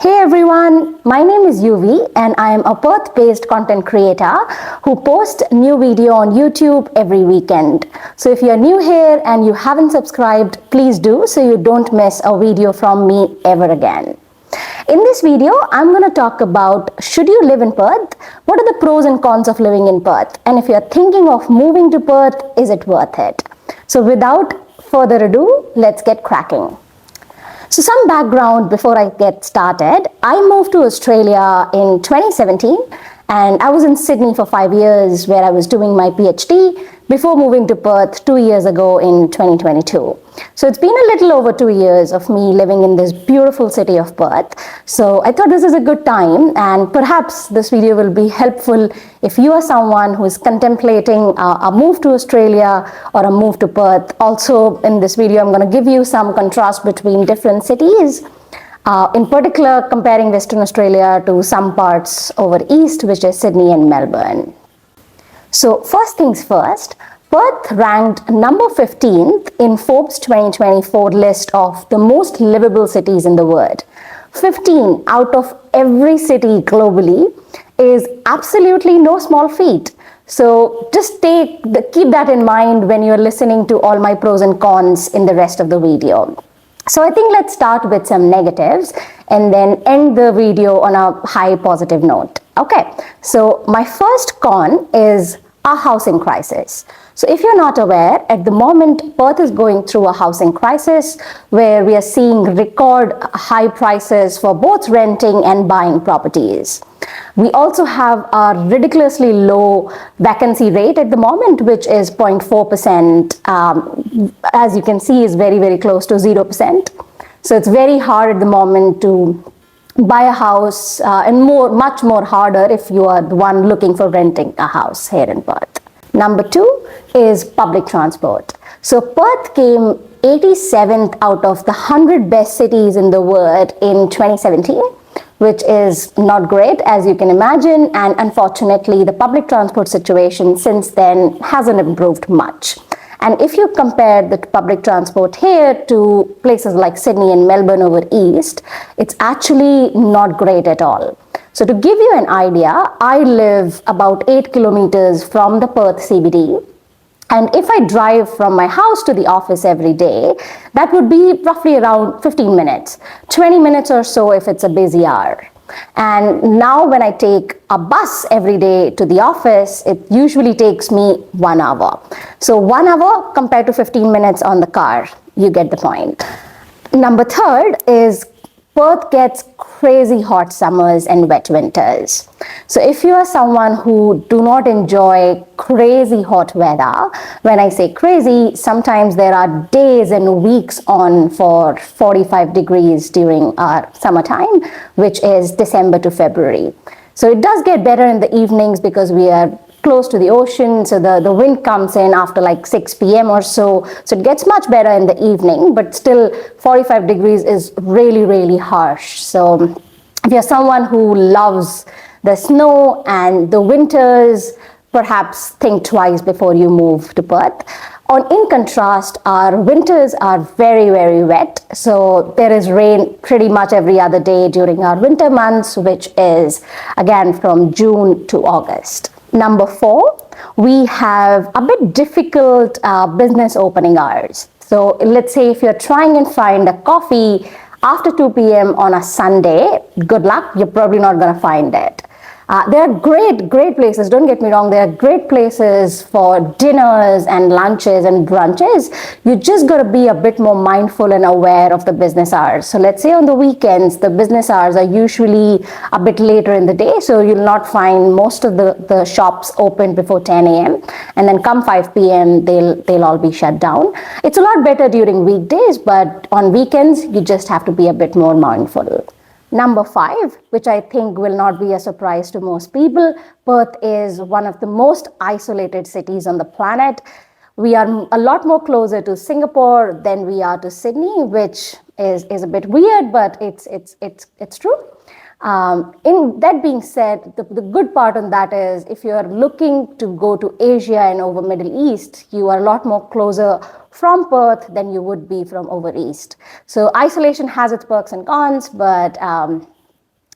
Hey everyone, my name is Yuvi and I am a Perth-based content creator who posts new video on YouTube every weekend. So if you're new here and you haven't subscribed, please do so you don't miss a video from me ever again. In this video, I'm going to talk about should you live in Perth? What are the pros and cons of living in Perth? And if you're thinking of moving to Perth, is it worth it? So without further ado, let's get cracking. So some background before I get started. I moved to Australia in 2017 and I was in Sydney for 5 years where I was doing my PhD before moving to Perth 2 years ago in 2022. So it's been a little over 2 years of me living in this beautiful city of Perth. So I thought this is a good time and perhaps this video will be helpful if you are someone who is contemplating a move to Australia or a move to Perth. Also in this video, I'm going to give you some contrast between different cities. In particular, comparing Western Australia to some parts over east, which is Sydney and Melbourne. So first things first, Perth ranked number 15th in Forbes 2024 list of the most livable cities in the world. 15 out of every city globally is absolutely no small feat. So just keep that in mind when you're listening to all my pros and cons in the rest of the video. So I think let's start with some negatives and then end the video on a high positive note. Okay, so my first con is a housing crisis. So if you're not aware, at the moment, Perth is going through a housing crisis where we are seeing record high prices for both renting and buying properties. We also have a ridiculously low vacancy rate at the moment, which is 0.4%. As you can see, is very, very close to 0%. So it's very hard at the moment to buy a house and much more harder if you are the one looking for renting a house here in Perth. Number 2 is public transport. So Perth came 87th out of the 100 best cities in the world in 2017, which is not great as you can imagine, and unfortunately the public transport situation since then hasn't improved much. And if you compare the public transport here to places like Sydney and Melbourne over east, it's actually not great at all. So to give you an idea, I live about 8 kilometers from the Perth CBD. And if I drive from my house to the office every day, that would be roughly around 15 minutes, 20 minutes or so if it's a busy hour. And now when I take a bus every day to the office, it usually takes me 1 hour. So 1 hour compared to 15 minutes on the car, you get the point. Number 3 is Perth gets crazy hot summers and wet winters. So if you are someone who do not enjoy crazy hot weather, when I say crazy, sometimes there are days and weeks on for 45 degrees during our summertime, which is December to February. So it does get better in the evenings because we are close to the ocean, so the wind comes in after like 6 p.m. or so it gets much better in the evening, but still 45 degrees is really, really harsh. So if you're someone who loves the snow and the winters, perhaps think twice before you move to Perth. In contrast, our winters are very, very wet. So there is rain pretty much every other day during our winter months, which is again from June to August. Number 4, we have a bit difficult business opening hours. So let's say if you're trying and find a coffee after 2 p.m. on a Sunday, good luck, you're probably not going to find it. There are great places, don't get me wrong, there are great places for dinners and lunches and brunches. You just got to be a bit more mindful and aware of the business hours. So let's say on the weekends, the business hours are usually a bit later in the day, so you'll not find most of the shops open before 10 a.m. and then come 5 p.m. they'll all be shut down. It's a lot better during weekdays, but on weekends, you just have to be a bit more mindful. Number 5, which I think will not be a surprise to most people, Perth is one of the most isolated cities on the planet. We are a lot more closer to Singapore than we are to Sydney, which is a bit weird, but it's true. In that being said, the good part on that is if you are looking to go to Asia and over Middle East, you are a lot more closer from Perth than you would be from over East. So isolation has its perks and cons, but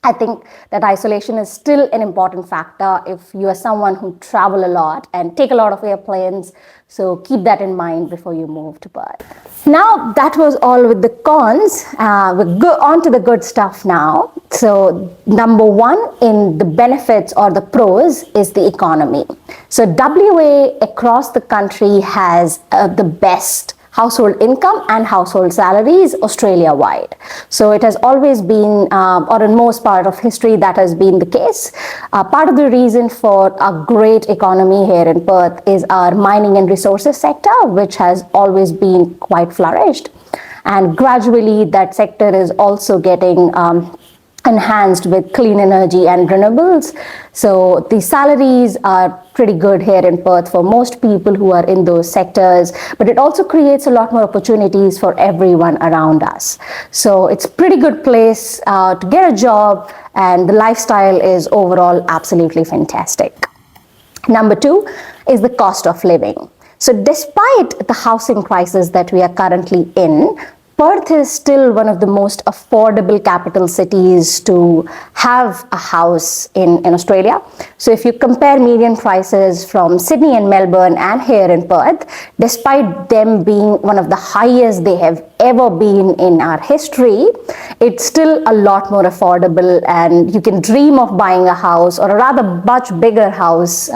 I think that isolation is still an important factor if you are someone who travel a lot and take a lot of airplanes. So keep that in mind before you move to Perth. Now that was all with the cons. We'll go on to the good stuff now. So number one in the benefits or the pros is the economy. So WA across the country has the best household income and household salaries Australia-wide. So it has always been, or in most part of history, that has been the case. Part of the reason for a great economy here in Perth is our mining and resources sector, which has always been quite flourished. And gradually that sector is also getting enhanced with clean energy and renewables. So the salaries are pretty good here in Perth for most people who are in those sectors, but it also creates a lot more opportunities for everyone around us. So it's a pretty good place to get a job, and the lifestyle is overall absolutely fantastic. Number two is the cost of living. So despite the housing crisis that we are currently in, Perth is still one of the most affordable capital cities to have a house in Australia. So if you compare median prices from Sydney and Melbourne and here in Perth, despite them being one of the highest they have ever been in our history, it's still a lot more affordable, and you can dream of buying a house, or a rather much bigger house,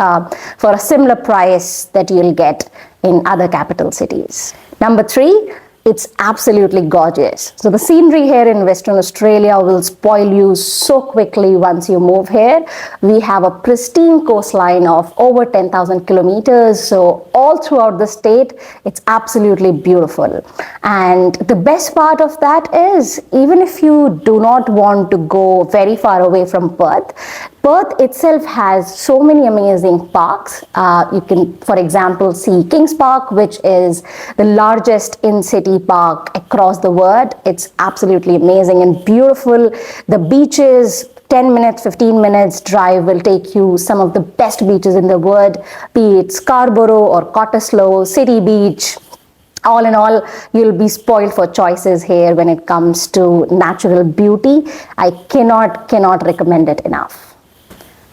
for a similar price that you'll get in other capital cities. Number three, it's absolutely gorgeous. So the scenery here in Western Australia will spoil you so quickly once you move here. We have a pristine coastline of over 10,000 kilometers. So all throughout the state, it's absolutely beautiful. And the best part of that is, even if you do not want to go very far away from Perth, Perth itself has so many amazing parks. You can, for example, see Kings Park, which is the largest in-city park across the world. It's absolutely amazing and beautiful. The beaches, 10 minutes, 15 minutes drive will take you some of the best beaches in the world, be it Scarborough or Cottesloe, City Beach. All in all, you'll be spoiled for choices here when it comes to natural beauty. I cannot recommend it enough.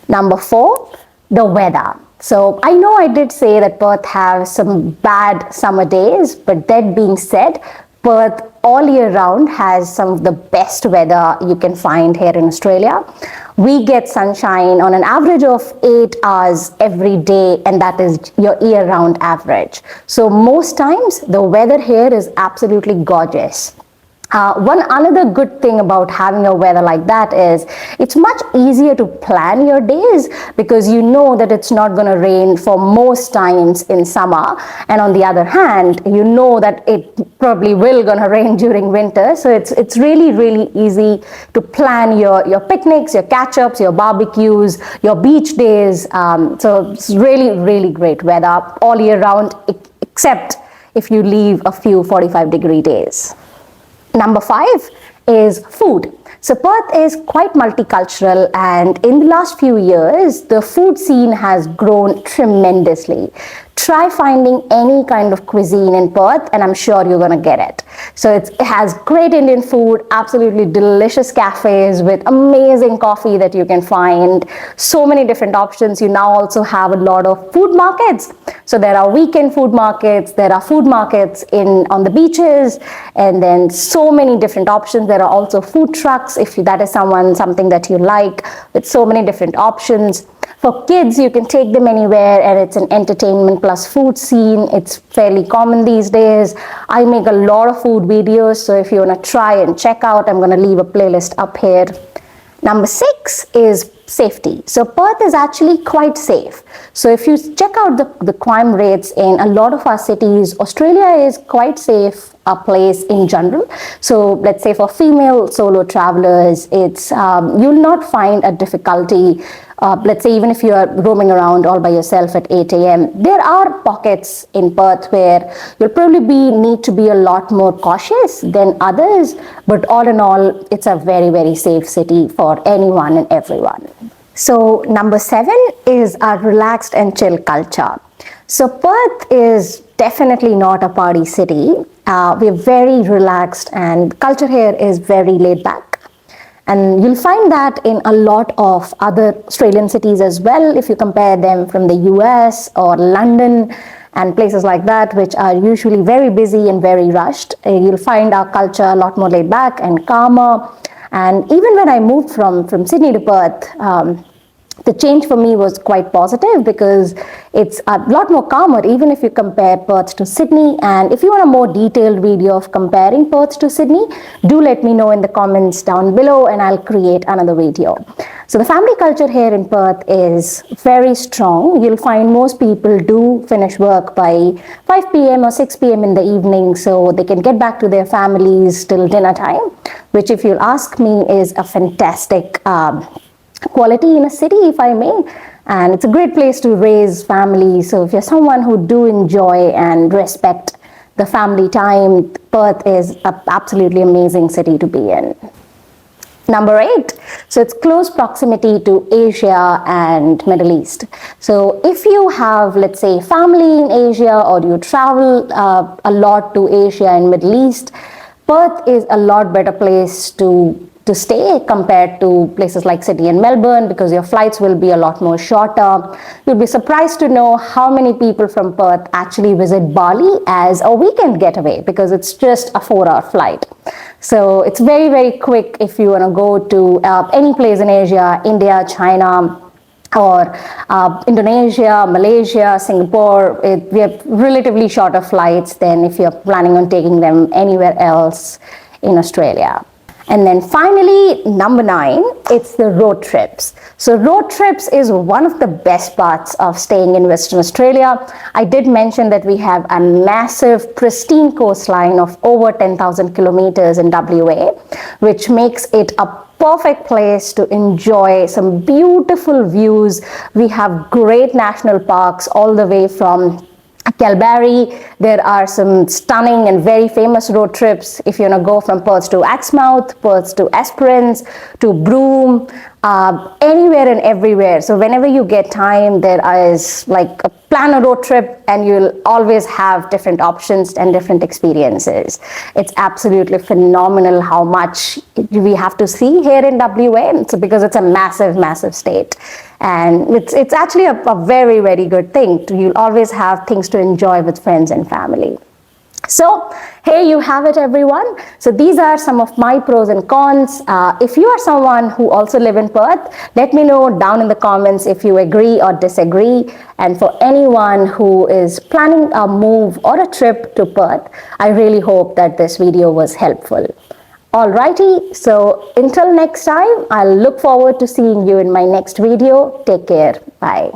Number four, the weather. So I know I did say that Perth has some bad summer days, but that being said, Perth all year round has some of the best weather you can find here in Australia. We get sunshine on an average of 8 hours every day, and that is your year-round average. So most times the weather here is absolutely gorgeous. One another good thing about having a weather like that is it's much easier to plan your days, because you know that it's not going to rain for most times in summer, and on the other hand, you know that it probably will going to rain during winter. So it's really easy to plan your picnics, your catch-ups, your barbecues, your beach days. So it's really great weather all year round, except if you leave a few 45-degree days. Number five is food. So Perth is quite multicultural, and in the last few years, the food scene has grown tremendously. Try finding any kind of cuisine in Perth and I'm sure you're going to get it. So it has great Indian food, absolutely delicious cafes with amazing coffee that you can find. So many different options. You now also have a lot of food markets. So there are weekend food markets, there are food markets on the beaches, and then so many different options. There are also food trucks if that is something that you like, with so many different options. For kids, you can take them anywhere, and it's an entertainment plus food scene. It's fairly common these days. I make a lot of food videos, so if you want to try and check out, I'm going to leave a playlist up here. Number 6 is safety. So Perth is actually quite safe. So if you check out the crime rates in a lot of our cities, Australia is quite safe a place in general. So let's say for female solo travelers, it's you'll not find a difficulty. Let's say even if you are roaming around all by yourself at 8 a.m., there are pockets in Perth where you'll probably need to be a lot more cautious than others. But all in all, it's a very safe city for anyone and everyone. So number 7 is our relaxed and chill culture. So Perth is definitely not a party city. We're very relaxed, and culture here is very laid back. And you'll find that in a lot of other Australian cities as well, if you compare them from the US or London and places like that, which are usually very busy and very rushed. You'll find our culture a lot more laid back and calmer. And even when I moved from Sydney to Perth, the change for me was quite positive because it's a lot more calmer, even if you compare Perth to Sydney. And if you want a more detailed video of comparing Perth to Sydney, do let me know in the comments down below and I'll create another video. So the family culture here in Perth is very strong. You'll find most people do finish work by 5 p.m. or 6 p.m. in the evening, so they can get back to their families till dinner time, which, if you'll ask me, is a fantastic quality in a city, if I may. And it's a great place to raise families. So if you're someone who do enjoy and respect the family time, Perth is an absolutely amazing city to be in. Number 8, so it's close proximity to Asia and Middle East. So if you have, let's say, family in Asia, or you travel a lot to Asia and Middle East, Perth is a lot better place to stay compared to places like Sydney and Melbourne, because your flights will be a lot more shorter. You'll be surprised to know how many people from Perth actually visit Bali as a weekend getaway, because it's just a 4-hour flight. So it's very, very quick if you want to go to any place in Asia, India, China, or Indonesia, Malaysia, Singapore. We have relatively shorter flights than if you're planning on taking them anywhere else in Australia. And then finally, number 9, it's the road trips. So road trips is one of the best parts of staying in Western Australia. I did mention that we have a massive, pristine coastline of over 10,000 kilometers in WA, which makes it a perfect place to enjoy some beautiful views. We have great national parks all the way from Kalbarri. There are some stunning and very famous road trips if you want to go from Perth to Exmouth, Perth to Esperance, to Broome, anywhere and everywhere. So whenever you get time, there is like a plan a road trip and you'll always have different options and different experiences. It's absolutely phenomenal how much we have to see here in WA. It's because it's a massive, massive state. And it's actually a very, very good thing. You'll always have things to enjoy with friends and family. So here you have it, everyone. So these are some of my pros and cons. If you are someone who also live in Perth, let me know down in the comments if you agree or disagree. And for anyone who is planning a move or a trip to Perth, I really hope that this video was helpful. Alrighty, so until next time, I'll look forward to seeing you in my next video. Take care. Bye.